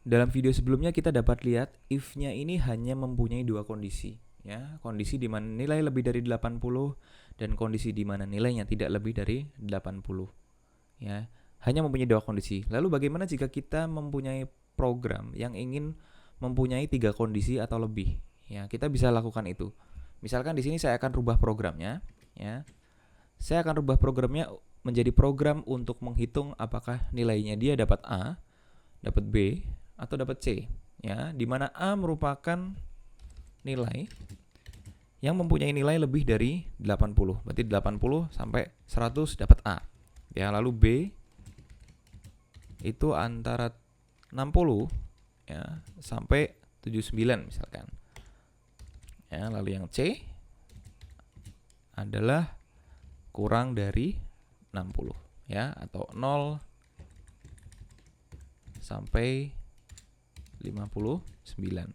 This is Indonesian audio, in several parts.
Dalam video sebelumnya kita dapat lihat if-nya ini hanya mempunyai dua kondisi, ya. Kondisi di mana nilai lebih dari 80 dan kondisi di mana nilainya tidak lebih dari 80, ya. Hanya mempunyai dua kondisi. Lalu bagaimana jika kita mempunyai program yang ingin mempunyai tiga kondisi atau lebih? Ya, kita bisa lakukan itu. Misalkan di sini saya akan rubah programnya, ya. Saya akan rubah programnya menjadi program untuk menghitung apakah nilainya dia dapat A, dapat B, atau dapat C, ya, di mana A merupakan nilai yang mempunyai nilai lebih dari 80. Berarti 80 sampai 100 dapat A. Ya, lalu B itu antara 60 ya sampai 79 misalkan. Ya, lalu yang C adalah kurang dari 60, ya, atau 0 sampai 59.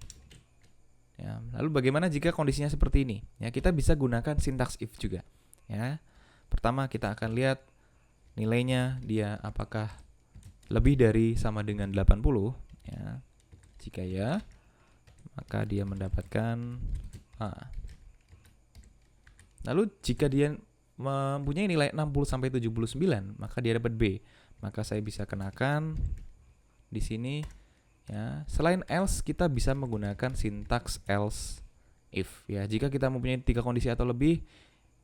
Ya, lalu bagaimana jika kondisinya seperti ini? Ya, kita bisa gunakan sintaks if juga. Ya, pertama kita akan lihat nilainya dia apakah lebih dari sama dengan 80. Ya, jika ya, maka dia mendapatkan A. Lalu jika dia mempunyai nilai 60 sampai 79, maka dia dapat B. Maka saya bisa kenakan di sini. Ya, selain else kita bisa menggunakan sintaks else if. Ya, jika kita mempunyai tiga kondisi atau lebih,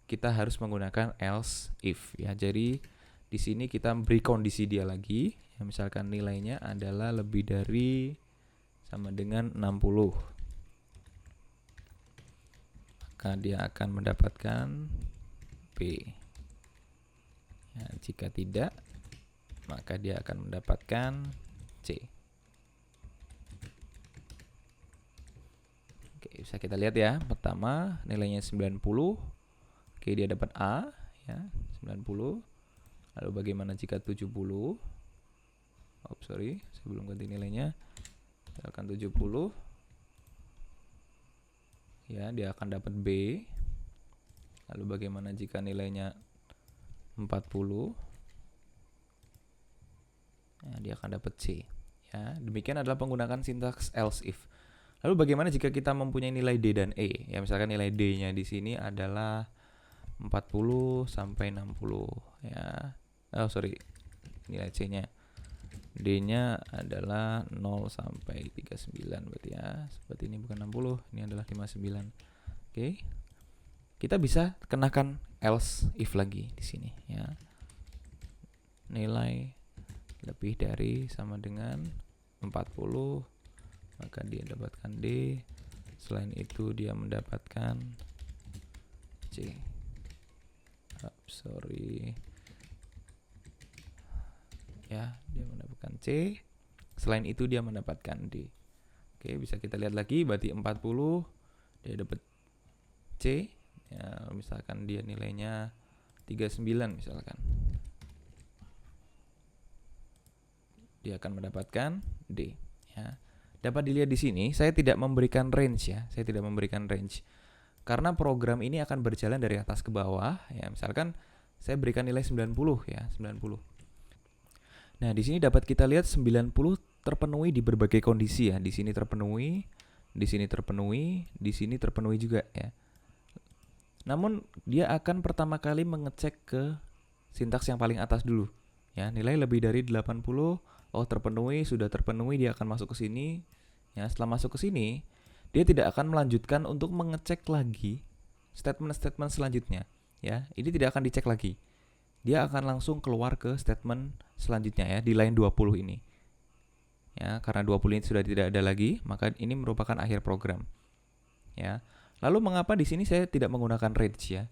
kita harus menggunakan else if. Ya, jadi di sini kita beri kondisi dia lagi. Ya, misalkan nilainya adalah lebih dari sama dengan 60. Maka dia akan mendapatkan B. Ya, jika tidak, maka dia akan mendapatkan C. Bisa kita lihat ya, pertama nilainya 90. Oke, dia dapat A, ya, 90. Lalu bagaimana jika 70? Sebelum ganti nilainya, misalkan 70. Ya, dia akan dapat B. Lalu bagaimana jika nilainya 40? Ya, dia akan dapat C. Ya, demikian adalah penggunaan sintaks else if. Lalu bagaimana jika kita mempunyai nilai D dan E? Ya, misalkan nilai D-nya di sini adalah 40 sampai 60, ya. Nilai C-nya. D-nya adalah 0 sampai 39 berarti ya. Seperti ini bukan 60, ini adalah 59. Oke. Kita bisa kenakan else if lagi di sini, ya. Nilai lebih dari sama dengan 40, maka dia dapatkan D. Selain itu dia mendapatkan C. Ya, dia mendapatkan C. Selain itu dia mendapatkan D. Oke, bisa kita lihat lagi, berarti 40 dia dapat C. Ya, misalkan dia nilainya 39 misalkan. Dia akan mendapatkan D, ya. Dapat dilihat di sini, saya tidak memberikan range ya. Saya tidak memberikan range. Karena program ini akan berjalan dari atas ke bawah, ya. Misalkan saya berikan nilai 90 ya, 90. Nah, di sini dapat kita lihat 90 terpenuhi di berbagai kondisi ya. Di sini terpenuhi, di sini terpenuhi, di sini terpenuhi juga ya. Namun dia akan pertama kali mengecek ke sintaks yang paling atas dulu. Ya, nilai lebih dari 80, oh terpenuhi, sudah terpenuhi, dia akan masuk ke sini. Ya, setelah masuk ke sini, dia tidak akan melanjutkan untuk mengecek lagi statement-statement selanjutnya. Ya, ini tidak akan dicek lagi. Dia akan langsung keluar ke statement selanjutnya ya, di line 20 ini. Ya, karena 20 ini sudah tidak ada lagi, maka ini merupakan akhir program. Ya. Lalu mengapa di sini saya tidak menggunakan range ya?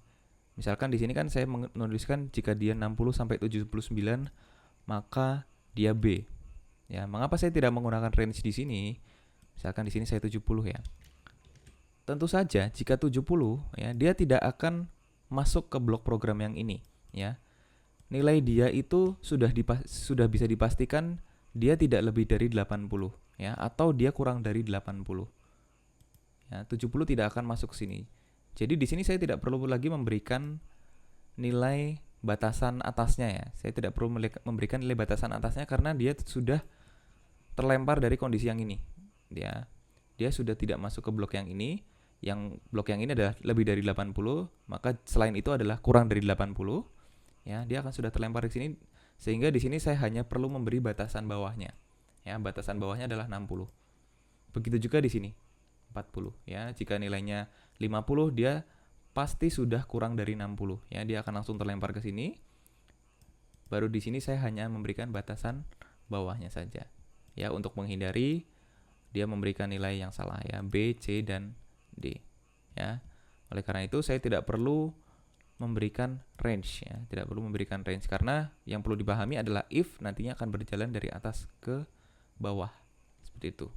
Misalkan di sini kan saya menuliskan jika dia 60 sampai 79, maka dia B. Ya, mengapa saya tidak menggunakan range di sini? Misalkan di sini saya 70 ya. Tentu saja jika 70 ya, dia tidak akan masuk ke blok program yang ini ya. Nilai dia itu sudah bisa dipastikan dia tidak lebih dari 80 ya, atau dia kurang dari 80. Ya, 70 tidak akan masuk ke sini. Jadi di sini saya tidak perlu lagi memberikan nilai batasan atasnya ya. Saya tidak perlu memberikan nilai batasan atasnya karena dia sudah terlempar dari kondisi yang ini. Dia sudah tidak masuk ke blok yang ini. Yang blok yang ini adalah lebih dari 80, maka selain itu adalah kurang dari 80, ya, dia akan sudah terlempar di sini, sehingga di sini saya hanya perlu memberi batasan bawahnya. Ya, batasan bawahnya adalah 60. Begitu juga di sini 40, ya. Jika nilainya 50, dia pasti sudah kurang dari 60, ya. Dia akan langsung terlempar ke sini. Baru di sini saya hanya memberikan batasan bawahnya saja, ya, untuk menghindari dia memberikan nilai yang salah, ya, B, C, dan D, ya. Oleh karena itu saya tidak perlu memberikan range, ya, tidak perlu memberikan range, karena yang perlu dipahami adalah if nantinya akan berjalan dari atas ke bawah, seperti itu.